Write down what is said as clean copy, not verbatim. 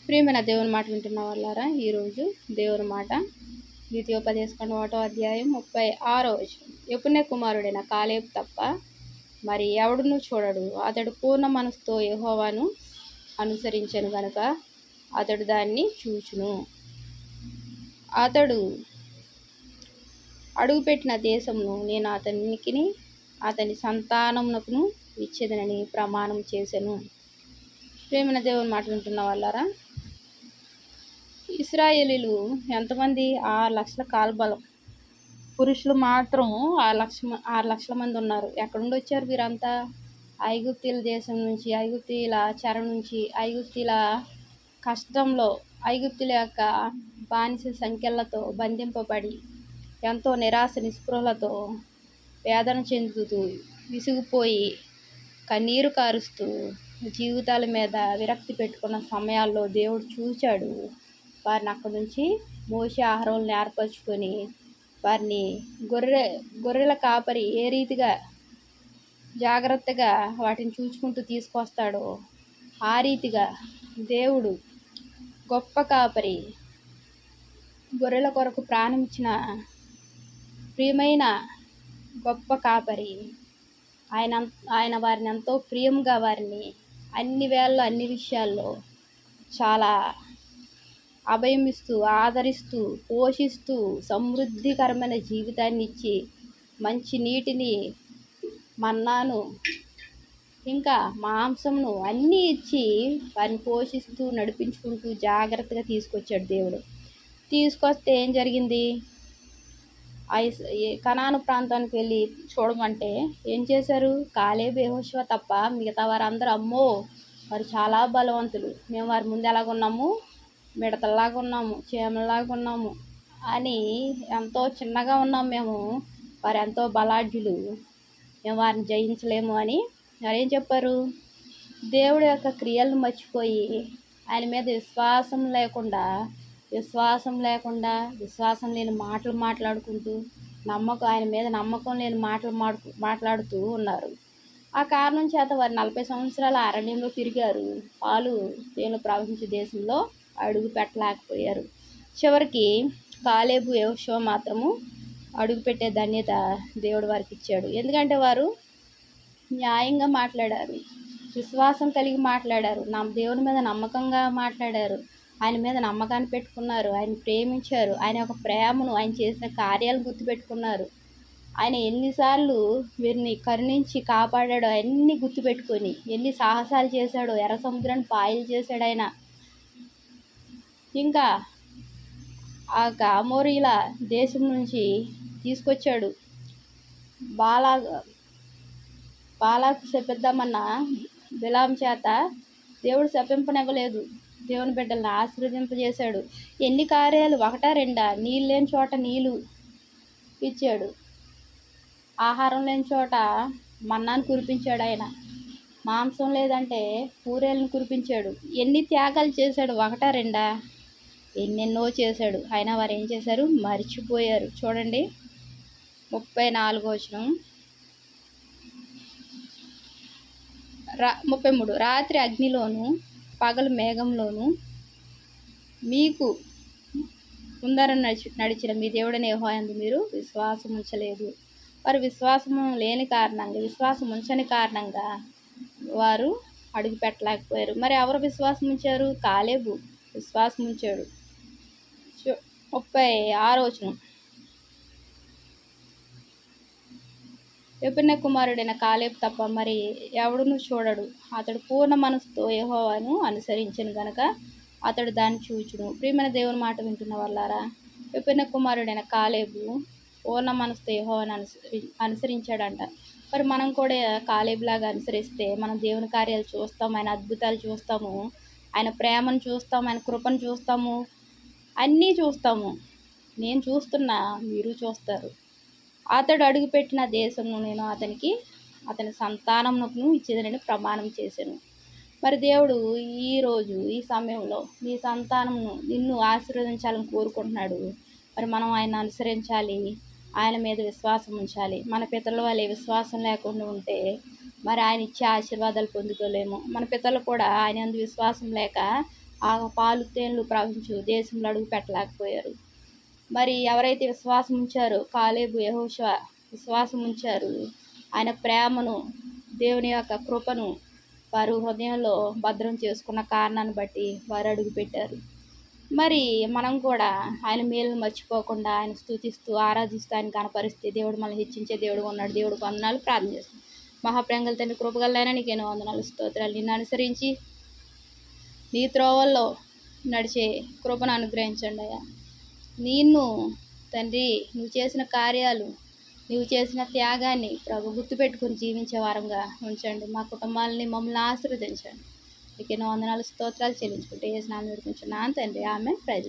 ప్రియమైన దేవుని మాట వింటున్న వాళ్ళారా, ఈరోజు దేవుని మాట ద్వితీయోపదేశకాండం 1వ అధ్యాయం 36వ వచనం. యెఫున్నె కుమారుడైన కాలేబు తప్ప మరి ఎవడునూ చూడడు. అతడు పూర్ణ మనసుతో యెహోవాను అనుసరించెను గనుక అతడు దాన్ని చూచును. అతడు అడుగుపెట్టిన దేశమును నేను అతనికిని అతని సంతానమునకును ఇచ్చేదనని ప్రమాణం చేసెను. ప్రియమైన దేవుని మాట వింటున్న వాళ్ళారా, ఇశ్రాయేలీలు ఎంతమంది? 6 లక్షల కాల్బలం. పురుషులు మాత్రం 6 లక్షల మంది ఉన్నారు. ఎక్కడి నుండి వచ్చారు వీరంతా? ఐగుప్తీల దేశం నుంచి, ఐగుప్తీల చెర నుంచి, ఐగుప్తీల కష్టంలో, ఐగుప్తుల యొక్క బానిస సంఖ్యలతో బంధింపబడి ఎంతో నిరాశ నిస్పృహలతో వేదన చెందుతూ విసిగిపోయి కన్నీరు కారుస్తూ జీవితాల మీద విరక్తి పెట్టుకున్న సమయాల్లో దేవుడు చూశాడు. వారిని అక్కడి నుంచి మోషే ఆహారాలను ఏర్పరచుకొని వారిని గొర్రెల కాపరి ఏ రీతిగా జాగ్రత్తగా వాటిని చూసుకుంటూ తీసుకొస్తాడో ఆ రీతిగా దేవుడు గొప్ప కాపరి, గొర్రెల కొరకు ప్రాణం ఇచ్చిన ప్రియమైన గొప్ప కాపరి. ఆయన వారిని ఎంతో ప్రియంగా, వారిని అన్ని వేళల్లో అన్ని విషయాల్లో చాలా అభయం ఇస్తూ, ఆదరిస్తూ, పోషిస్తూ, సమృద్ధికరమైన జీవితాన్ని ఇచ్చి, మంచి నీటిని, మన్నాను, ఇంకా మాంసంను అన్నీ ఇచ్చి వారిని పోషిస్తూ నడిపించుకుంటూ జాగ్రత్తగా తీసుకొచ్చాడు దేవుడు. తీసుకొస్తే ఏం జరిగింది? కనాను ప్రాంతానికి వెళ్ళి చూడమంటే ఏం చేశారు? కాలేబు, యెహోషువ తప్ప మిగతా వారందరూ అమ్మో వారు చాలా బలవంతులు, మేము వారి ముందు ఎలాగున్నాము, మిడతల్లాగా ఉన్నాము, చీమల్లాగా ఉన్నాము అని, ఎంతో చిన్నగా ఉన్నాము మేము, వారు ఎంతో బలాఢ్యులు, మేము వారిని జయించలేము అని వారేం చెప్పారు? దేవుడి యొక్క క్రియలను మర్చిపోయి ఆయన మీద విశ్వాసం లేని మాటలు మాట్లాడుకుంటూ ఆయన మీద నమ్మకం లేని మాటలు మాట్లాడుతూ ఉన్నారు. ఆ కారణం చేత వారు 40 సంవత్సరాల అరణ్యంలో తిరిగారు. పాలు తేనెలు ప్రవహించే దేశంలో అడుగు పెట్టలేకపోయారు. చివరికి కాలేబు, యెహోషువ మాత్రము అడుగు పెట్టే ధన్యత దేవుడు వారికి ఇచ్చాడు. ఎందుకంటే వారు న్యాయంగా మాట్లాడారు, విశ్వాసం కలిగి మాట్లాడారు, దేవుని మీద నమ్మకంగా మాట్లాడారు, ఆయన మీద నమ్మకాన్ని పెట్టుకున్నారు, ఆయన ప్రేమించారు, ఆయన యొక్క ప్రేమను, ఆయన చేసిన కార్యాలను గుర్తుపెట్టుకున్నారు. ఆయన ఎన్నిసార్లు వీరిని కరుణించి కాపాడాడో అన్నీ గుర్తుపెట్టుకొని, ఎన్ని సాహసాలు చేశాడో, ఎర్ర సముద్రాన్ని పాయలు చేశాడు ఆయన. ఇంకా ఆ అమోరీల దేశం నుంచి తీసుకొచ్చాడు. బాలాకు శపిద్దామన్న బిలాము చేత దేవుడు శపింపనివ్వలేదు. దేవుని బిడ్డలను ఆశీర్వదింపజేశాడు. ఎన్ని కార్యాలు! 1, 2? నీళ్ళు లేని చోట నీళ్ళు ఇచ్చాడు, ఆహారం లేని చోట మన్నాను కురిపించాడు ఆయన, మాంసం లేదంటే పూరేలను కురిపించాడు. ఎన్ని త్యాగాలు చేశాడు! 1, 2? ఎన్నెన్నో చేశాడు. అయినా వారు ఏం చేశారు? మర్చిపోయారు. చూడండి 34వ వచనం, 33. రాత్రి అగ్నిలోను పగలు మేఘంలోను మీకు ముందర నడిచిన మీ దేవుడైన యెహోవా యందు మీరు విశ్వాసం ఉంచలేదు. వారు విశ్వాసం ఉంచని కారణంగా వారు అడుగు పెట్టలేకపోయారు. మరి ఎవరు విశ్వాసం ఉంచారు? కాలేబు విశ్వాసం ఉంచాడు. 36వ వచనం, యెఫున్నె కుమారుడైన కాలేబు తప్ప మరి ఎవడునూ చూడడు. అతడు పూర్ణ మనసుతో యెహోవాను అనుసరించెను గనుక అతడు దాన్ని చూచును. ప్రియమైన దేవుని మాట వింటున్న వాళ్ళారా, యెఫున్నె కుమారుడైన కాలేబు పూర్ణ మనసుతో యెహోవాను అనుసరించాడంట. మరి మనం కూడా కాలేబులాగా అనుసరిస్తే మనం దేవుని కార్యాలు చూస్తాము, ఆయన అద్భుతాలు చూస్తాము, ఆయన ప్రేమను చూస్తాము, ఆయన కృపను చూస్తాము, అన్నీ చూస్తాము. నేను చూస్తున్నా, మీరు చూస్తారు. అతడు అడుగుపెట్టిన దేశమును నేను అతని సంతానమునకును ఇచ్చేదనని ప్రమాణం చేశాను. మరి దేవుడు ఈరోజు ఈ సమయంలో నీ సంతానమును, నిన్ను ఆశీర్వదించాలని కోరుకుంటున్నాడు. మరి మనం ఆయన అనుసరించాలి, ఆయన మీద విశ్వాసం ఉంచాలి. మన పితరుల వాళ్ళే విశ్వాసం లేకుండా ఉంటే మరి ఆయన ఇచ్చే ఆశీర్వాదాలు పొందుకోలేము. మన పితరులు కూడా ఆయన యందు విశ్వాసం లేక ఆ పాలు తేనెలు ప్రవహించు దేశంలో అడుగు పెట్టలేకపోయారు. మరి ఎవరైతే విశ్వాసం ఉంచారో కాలేబు యెహోషువ విశ్వాసం ఉంచారు, ఆయన ప్రేమను దేవుని యొక్క కృపను వారు హృదయంలో భద్రం చేసుకున్న కారణాన్ని బట్టి వారు అడుగుపెట్టారు. మరి మనం కూడా ఆయన మేలును మర్చిపోకుండా ఆయన స్తుతిస్తూ ఆరాధిస్తూ ఆయన కనపరిస్తే దేవుడు మనల్ని హెచ్చించే దేవుడు ఉన్నాడు. దేవుడికి వందనాలు. ప్రార్థన చేస్తాం. మహాప్రేమగల తండ్రి, కృపగలైనా నీకు ఎన్నో వందనాలు, స్తోత్రాలు. నిన్ను అనుసరించి నీ త్రోవల్లో నడిచే కృపను అనుగ్రహించండి అయ్యా. నిన్ను తండ్రి, నువ్వు చేసిన కార్యాలు, నువ్వు చేసిన త్యాగాన్ని ప్రభు గుర్తుపెట్టుకుని జీవించే వారంగా ఉంచండి. మా కుటుంబాలని మమ్మల్ని ఆశీర్వదించండి. నీకు ఎన్నో వందనాలు, స్తోత్రాలు చెల్లించుకుంటే ఏ స్నానం పెట్టుకుంటున్నాను తండ్రి. ఆమె ప్రైజ్.